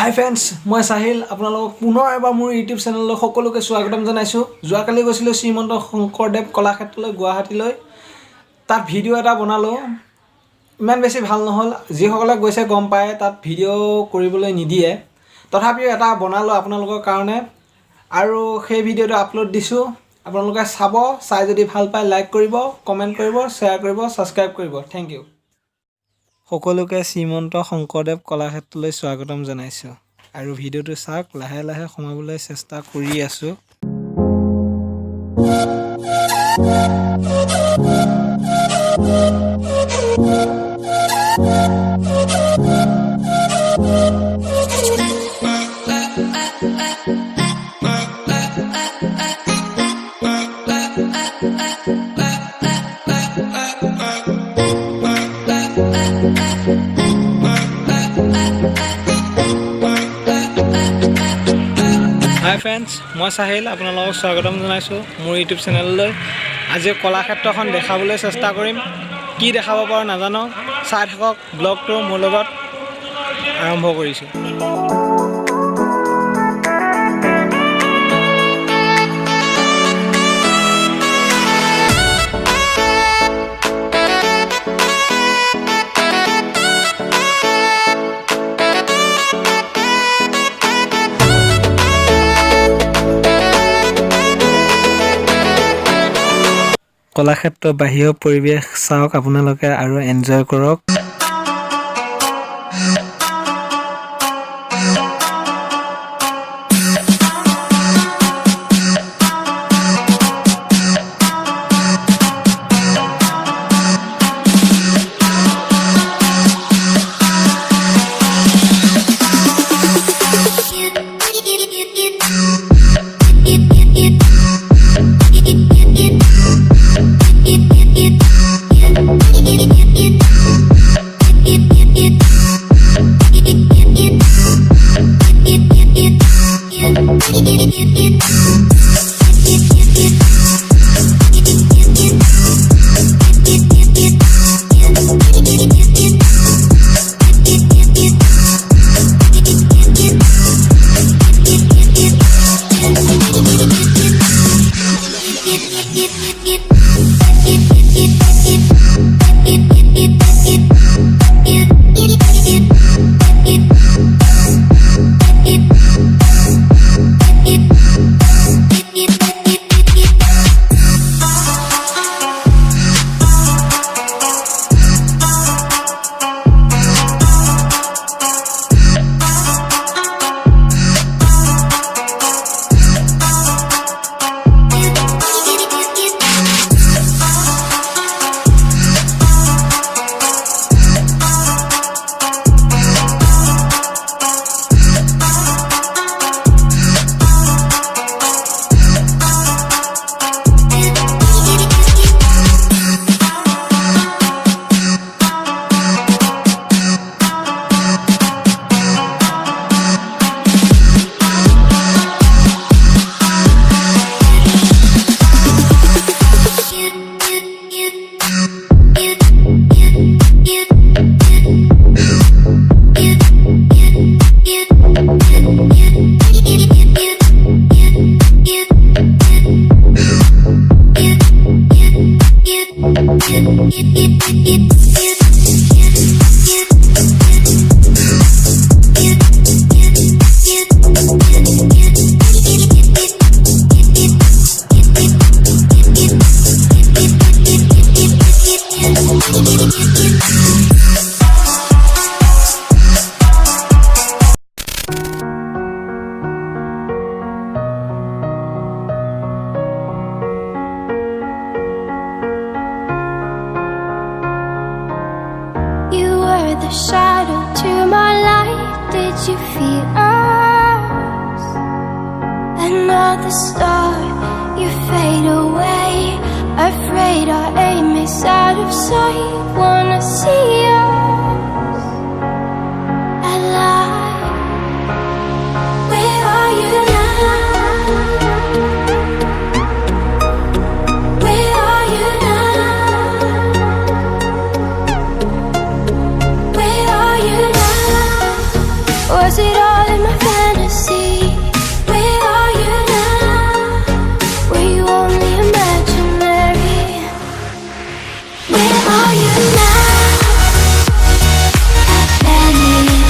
Hi friends, মই সাহিল আপোনালোকক পুনৰ এবাৰ মোৰ YouTube চেনেললৈ সকলোকে স্বাগতম জনাইছো। যোৱাকালি গৈছিলো শ্ৰীমন্ত শংকৰদেৱ কলাক্ষেত্ৰলৈ গুৱাহাটীলৈ। তাত ভিডিও এটা বনালো। ইমান বেছি ভাল নহল। যিসকলে গৈছে গম পায় তাত ভিডিও কৰিবলৈ নিদিয়ে। তথাপিও এটা বনালো আপোনালোকৰ কাৰণে আৰু সেই ভিডিওটো আপলোড দিছো। আপোনালোকে চাব, চাই যদি ভাল পায় লাইক কৰিব, কমেন্ট কৰিব, শ্বেয়াৰ কৰিব, সাবস্ক্ৰাইব কৰিব। Thank you. সকলোকে শ্ৰীমন্ত শংকৰদেৱ কলাক্ষেত্ৰলৈ স্বাগতম জনাইছো আৰু ভিডিওটো চাওক, লাহে লাহে সোমাবলৈ চেষ্টা কৰি আছো। Hi friends, মই সাহিল আপোনালোকক স্বাগতম জনাইছো মোৰ YouTube চেনেললৈ। আজি কলাক্ষেত্ৰখন দেখাবলৈ চেষ্টা কৰিম। কি দেখাব পাৰো নাজানো, চাই থাকক ব্লগটো মোৰ লগত। আৰম্ভ কৰিছো। কলাক্ষেত্ৰ বাহিৰৰ পৰিৱেশ চাওক আপোনালোকে আৰু এনজয় কৰক। The shadow to my light, did you feel us? Another star, you fade away. Afraid our aim is out of sight. Wanna see us alive. Where are you now? Where are you now? Where are you now? Was it all all in my fantasy. Where are you now? Were you only imaginary? Where are you now? At Venice,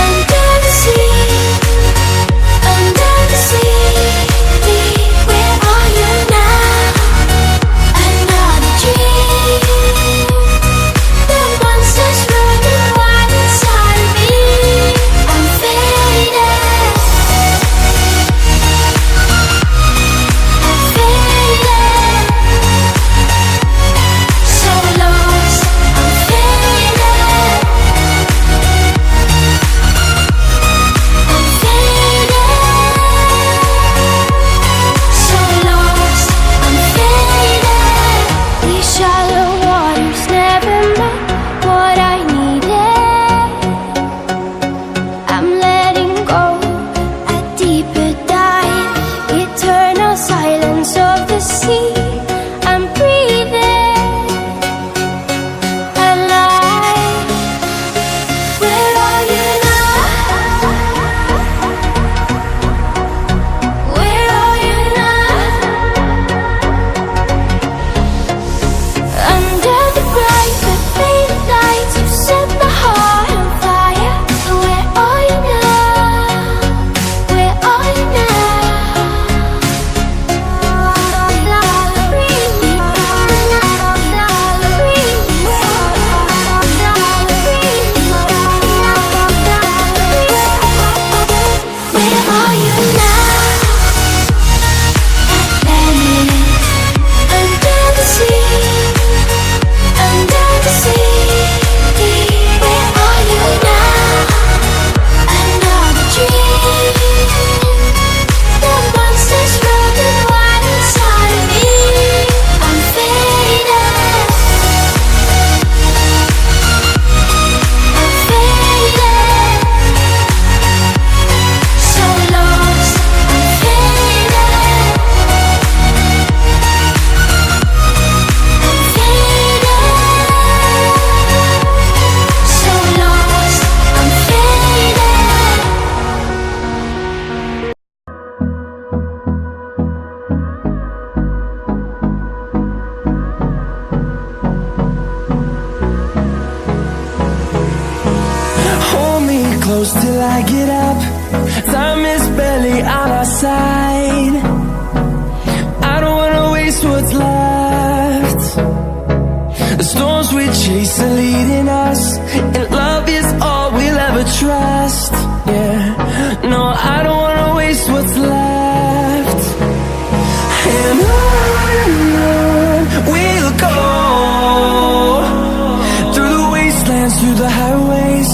under the sea, under the sea. Where are you now? Another dream. The monsters running wild inside of me. I'm faded. I'm faded. So lost. I'm faded. I'm faded. So lost. I'm faded. These shallow waters never met what I needed. I'm letting go a deeper dive. Eternal silence of the sea. I'm breathing alive. Where are you now? Where are you now? Under the bright but faded lights, you set my heart on fire. Where are you now? Where are you Where are you now? At Venice, under the sea, under the sea. Where are you now? Another dream. The monsters running wild inside of me. I'm faded. I'm faded. So lost. I'm faded. I'm faded. So lost. I'm faded. Hold me close till I get up. Time is barely on our side. I don't wanna waste what's left. The storms we chase are leading us, and love is all we'll ever trust. Yeah, no, I don't wanna waste what's left. And on we'll go, through the wastelands, through the highways,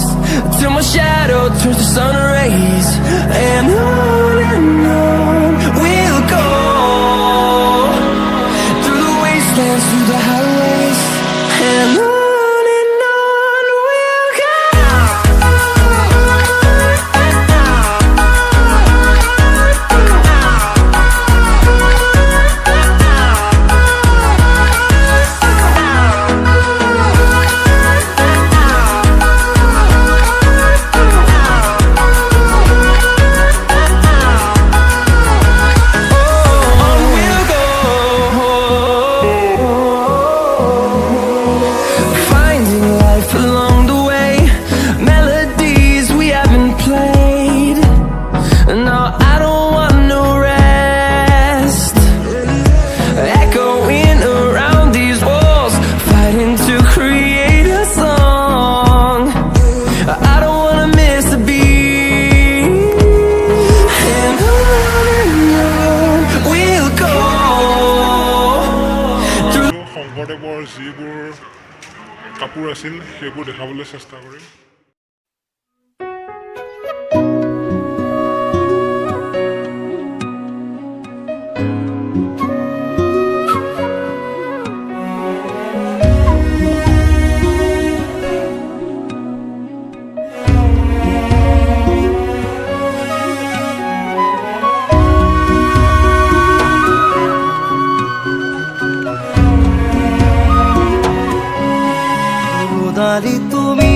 till my shadow turns to sun rays. And on we'll go, through the wastelands, through the highways. And on we'll go. কাপোৰ আছিল সেইবোৰ দেখাবলৈ চেষ্টা কৰিম। তুমি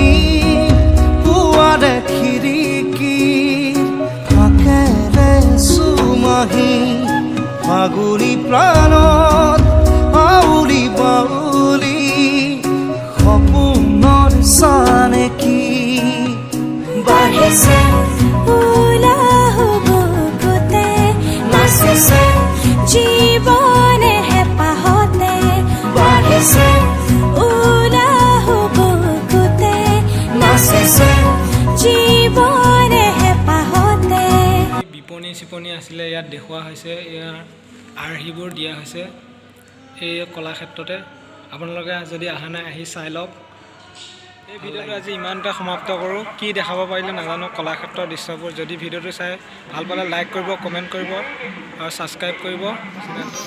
আগুলি প্ৰাণত আউলি বাউলি সপোনৰ চানেকি বাঢ়িছে উলাহ বুকুতে নাচিছে জীৱনে হেঁপাহতে বাঢ়িছে উলাহ বুকুতে নাচিছে জীৱনে হেঁপাহতে বিপণী চিপণী আছিলে ইয়াত দেখুওৱা হৈছে ইয়াৰ আৰ্হিবোৰ দিয়া হৈছে এই কলাক্ষেত্ৰতে আপোনালোকে যদি অহা নাই আহি চাই লওক এই ভিডিঅ'টো আজি ইমানতে সমাপ্ত কৰোঁ কি দেখাব পাৰিলে নাজানো কলাক্ষেত্ৰৰ দৃশ্যবোৰ যদি ভিডিঅ'টো চাই ভাল পালে লাইক কৰিব কমেণ্ট কৰিব আৰু ছাবস্ক্ৰাইব কৰিব চেনেলটো